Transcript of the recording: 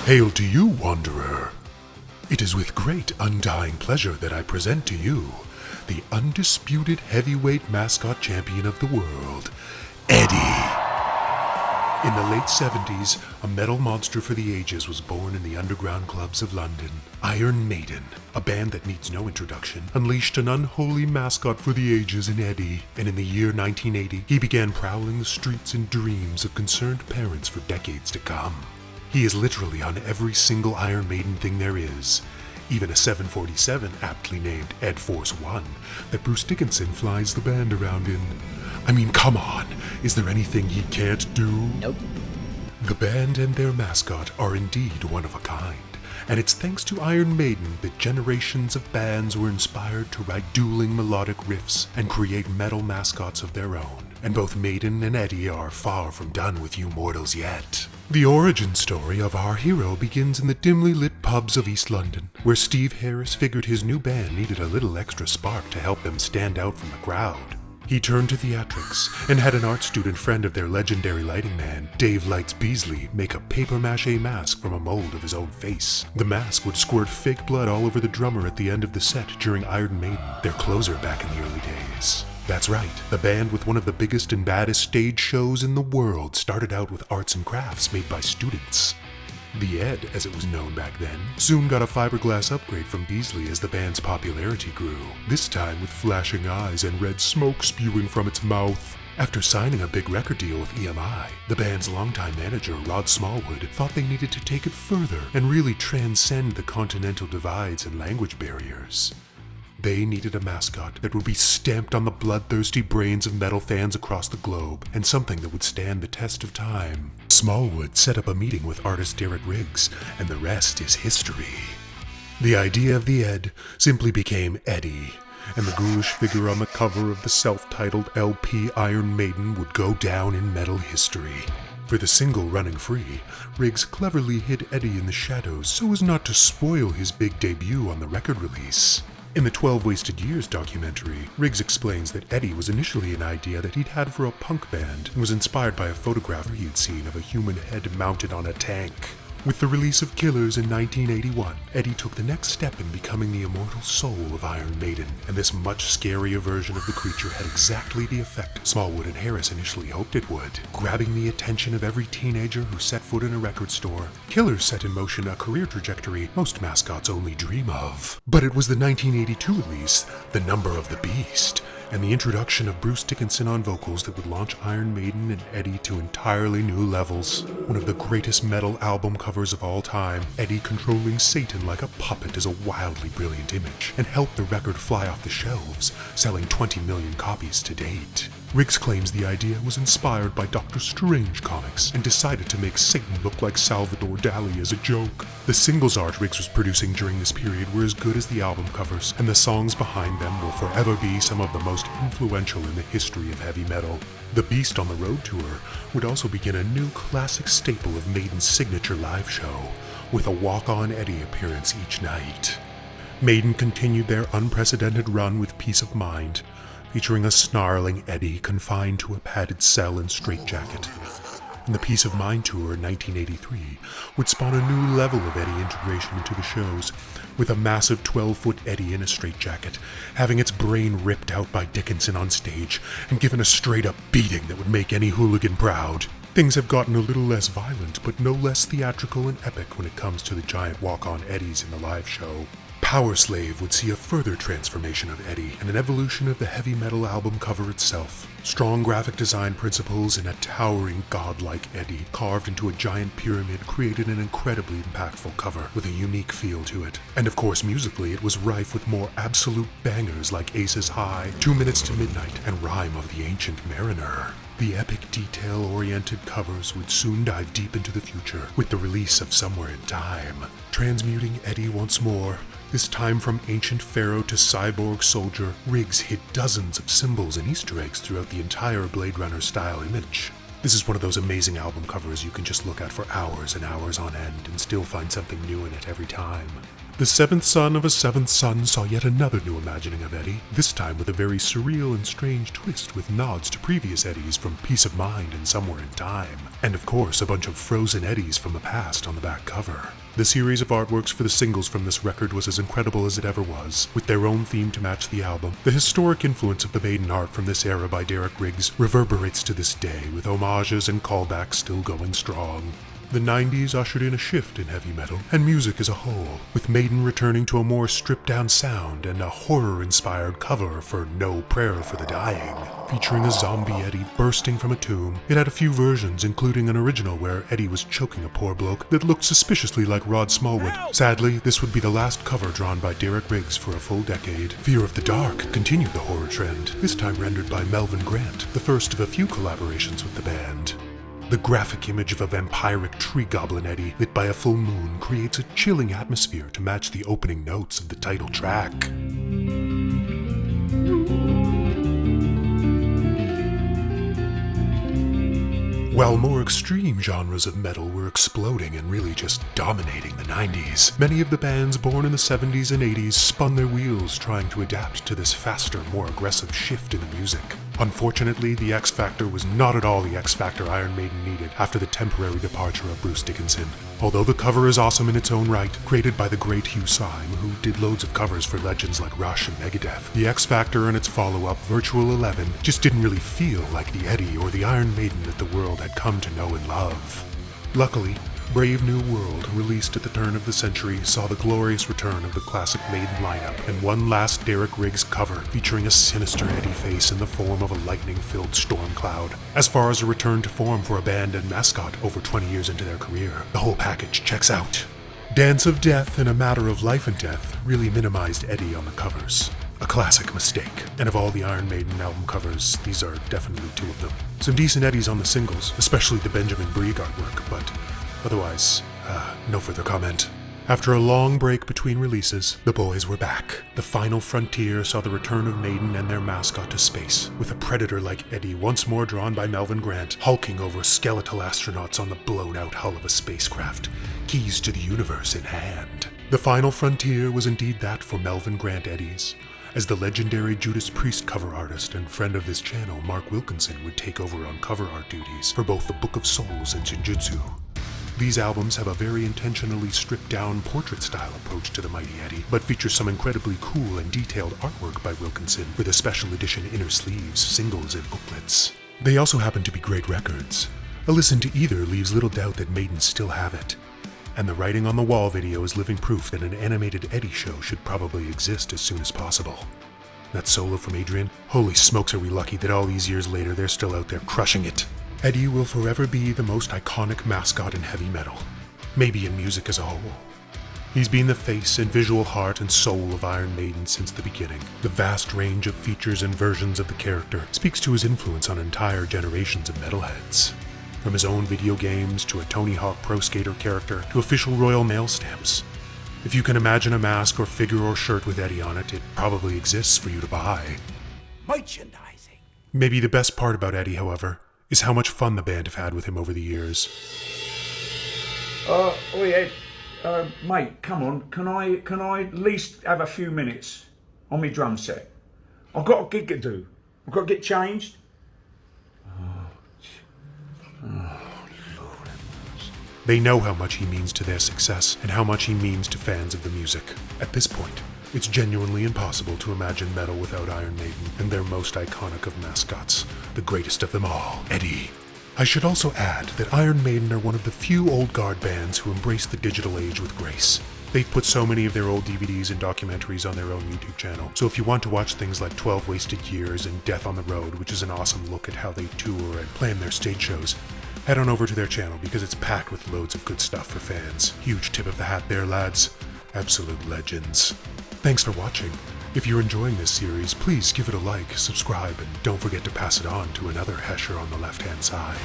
Hail to you, Wanderer. It is with great undying pleasure that I present to you the undisputed heavyweight mascot champion of the world, Eddie. In the late 70s, a metal monster for the ages was born in the underground clubs of London. Iron Maiden, a band that needs no introduction, unleashed an unholy mascot for the ages in Eddie, and in the year 1980, he began prowling the streets in dreams of concerned parents for decades to come. He is literally on every single Iron Maiden thing there is, even a 747 aptly named Ed Force One that Bruce Dickinson flies the band around in. I mean, come on, is there anything he can't do? Nope. The band and their mascot are indeed one of a kind, and it's thanks to Iron Maiden that generations of bands were inspired to write dueling melodic riffs and create metal mascots of their own. And both Maiden and Eddie are far from done with you mortals yet. The origin story of our hero begins in the dimly lit pubs of East London, where Steve Harris figured his new band needed a little extra spark to help them stand out from the crowd. He turned to theatrics and had an art student friend of their legendary lighting man, Dave Lights Beasley, make a papier-mâché mask from a mold of his own face. The mask would squirt fake blood all over the drummer at the end of the set during Iron Maiden, their closer back in the early days. That's right, the band with one of the biggest and baddest stage shows in the world started out with arts and crafts made by students. The Ed, as it was known back then, soon got a fiberglass upgrade from Beasley as the band's popularity grew, this time with flashing eyes and red smoke spewing from its mouth. After signing a big record deal with EMI, the band's longtime manager, Rod Smallwood, thought they needed to take it further and really transcend the continental divides and language barriers. They needed a mascot that would be stamped on the bloodthirsty brains of metal fans across the globe, and something that would stand the test of time. Smallwood set up a meeting with artist Derek Riggs, and the rest is history. The idea of the Ed simply became Eddie, and the ghoulish figure on the cover of the self-titled LP Iron Maiden would go down in metal history. For the single running free, Riggs cleverly hid Eddie in the shadows so as not to spoil his big debut on the record release. In the 12 Wasted Years documentary, Riggs explains that Eddie was initially an idea that he'd had for a punk band and was inspired by a photograph he had seen of a human head mounted on a tank. With the release of Killers in 1981, Eddie took the next step in becoming the immortal soul of Iron Maiden, and this much scarier version of the creature had exactly the effect Smallwood and Harris initially hoped it would, grabbing the attention of every teenager who set foot in a record store. Killers set in motion a career trajectory most mascots only dream of. But it was the 1982 release, The Number of the Beast, and the introduction of Bruce Dickinson on vocals that would launch Iron Maiden and Eddie to entirely new levels. One of the greatest metal album covers of all time, Eddie controlling Satan like a puppet is a wildly brilliant image, and helped the record fly off the shelves, selling 20 million copies to date. Riggs claims the idea was inspired by Doctor Strange comics and decided to make Satan look like Salvador Dali as a joke. The singles art Riggs was producing during this period were as good as the album covers, and the songs behind them will forever be some of the most influential in the history of heavy metal. The Beast on the Road Tour would also begin a new classic staple of Maiden's signature live show, with a walk-on Eddie appearance each night. Maiden continued their unprecedented run with Peace of Mind, featuring a snarling Eddie confined to a padded cell and straitjacket. And the Peace of Mind tour in 1983 would spawn a new level of Eddie integration into the shows, with a massive 12-foot Eddie in a straitjacket, having its brain ripped out by Dickinson on stage and given a straight-up beating that would make any hooligan proud. Things have gotten a little less violent, but no less theatrical and epic when it comes to the giant walk-on Eddies in the live show. Powerslave would see a further transformation of Eddie and an evolution of the heavy metal album cover itself. Strong graphic design principles and a towering godlike Eddie carved into a giant pyramid created an incredibly impactful cover with a unique feel to it. And of course musically it was rife with more absolute bangers like Aces High, 2 Minutes to Midnight, and Rhyme of the Ancient Mariner. The epic detail-oriented covers would soon dive deep into the future with the release of Somewhere in Time, transmuting Eddie once more. This time from ancient pharaoh to cyborg soldier, Riggs hid dozens of symbols and Easter eggs throughout the entire Blade Runner style image. This is one of those amazing album covers you can just look at for hours and hours on end and still find something new in it every time. The seventh son of a seventh son saw yet another new imagining of Eddie, this time with a very surreal and strange twist with nods to previous Eddies from Peace of Mind and Somewhere in Time, and of course a bunch of frozen Eddies from the past on the back cover. The series of artworks for the singles from this record was as incredible as it ever was, with their own theme to match the album. The historic influence of the Maiden art from this era by Derek Riggs reverberates to this day, with homages and callbacks still going strong. The 90s ushered in a shift in heavy metal, and music as a whole, with Maiden returning to a more stripped-down sound and a horror-inspired cover for No Prayer for the Dying, featuring a zombie Eddie bursting from a tomb. It had a few versions, including an original where Eddie was choking a poor bloke that looked suspiciously like Rod Smallwood. Sadly, this would be the last cover drawn by Derek Riggs for a full decade. Fear of the Dark continued the horror trend, this time rendered by Melvin Grant, the first of a few collaborations with the band. The graphic image of a vampiric tree goblin Eddie lit by a full moon creates a chilling atmosphere to match the opening notes of the title track. While more extreme genres of metal were exploding and really just dominating the 90s, many of the bands born in the 70s and 80s spun their wheels trying to adapt to this faster, more aggressive shift in the music. Unfortunately, the X Factor was not at all the X Factor Iron Maiden needed after the temporary departure of Bruce Dickinson. Although the cover is awesome in its own right, created by the great Hugh Syme, who did loads of covers for legends like Rush and Megadeth, the X Factor and its follow-up, Virtual 11, just didn't really feel like the Eddie or the Iron Maiden that the world had come to know and love. Luckily, Brave New World, released at the turn of the century, saw the glorious return of the classic Maiden lineup and one last Derek Riggs cover featuring a sinister Eddie face in the form of a lightning-filled storm cloud. As far as a return to form for a band and mascot over 20 years into their career, the whole package checks out. Dance of Death and A Matter of Life and Death really minimized Eddie on the covers. A classic mistake. And of all the Iron Maiden album covers, these are definitely two of them. Some decent Eddies on the singles, especially the Benjamin Brieg artwork, but otherwise, no further comment. After a long break between releases, the boys were back. The final frontier saw the return of Maiden and their mascot to space, with a predator like Eddie once more drawn by Melvin Grant, hulking over skeletal astronauts on the blown-out hull of a spacecraft, keys to the universe in hand. The final frontier was indeed that for Melvin Grant Eddies, as the legendary Judas Priest cover artist and friend of this channel, Mark Wilkinson, would take over on cover art duties for both the Book of Souls and Senjutsu. These albums have a very intentionally stripped-down portrait-style approach to the mighty Eddie, but feature some incredibly cool and detailed artwork by Wilkinson for the special edition inner sleeves, singles, and booklets. They also happen to be great records. A listen to either leaves little doubt that Maiden still have it, and the writing on the wall video is living proof that an animated Eddie show should probably exist as soon as possible. That solo from Adrian? Holy smokes, are we lucky that all these years later they're still out there crushing it. Eddie will forever be the most iconic mascot in heavy metal, maybe in music as a whole. He's been the face and visual heart and soul of Iron Maiden since the beginning. The vast range of features and versions of the character speaks to his influence on entire generations of metalheads. From his own video games to a Tony Hawk Pro Skater character to official Royal Mail stamps. If you can imagine a mask or figure or shirt with Eddie on it, it probably exists for you to buy. Merchandising. Maybe the best part about Eddie, however, is how much fun the band have had with him over the years. Ed, mate, come on, can I at least have a few minutes on my drum set? I've got a gig to do. I've got to get changed. They know how much he means to their success and how much he means to fans of the music. At this point, it's genuinely impossible to imagine metal without Iron Maiden and their most iconic of mascots, the greatest of them all, Eddie. I should also add that Iron Maiden are one of the few old guard bands who embrace the digital age with grace. They've put so many of their old DVDs and documentaries on their own YouTube channel, so if you want to watch things like 12 Wasted Years and Death on the Road, which is an awesome look at how they tour and plan their stage shows, head on over to their channel because it's packed with loads of good stuff for fans. Huge tip of the hat there, lads. Absolute legends. Thanks for watching. If you're enjoying this series, please give it a like, subscribe, and don't forget to pass it on to another Hesher on the left-hand side.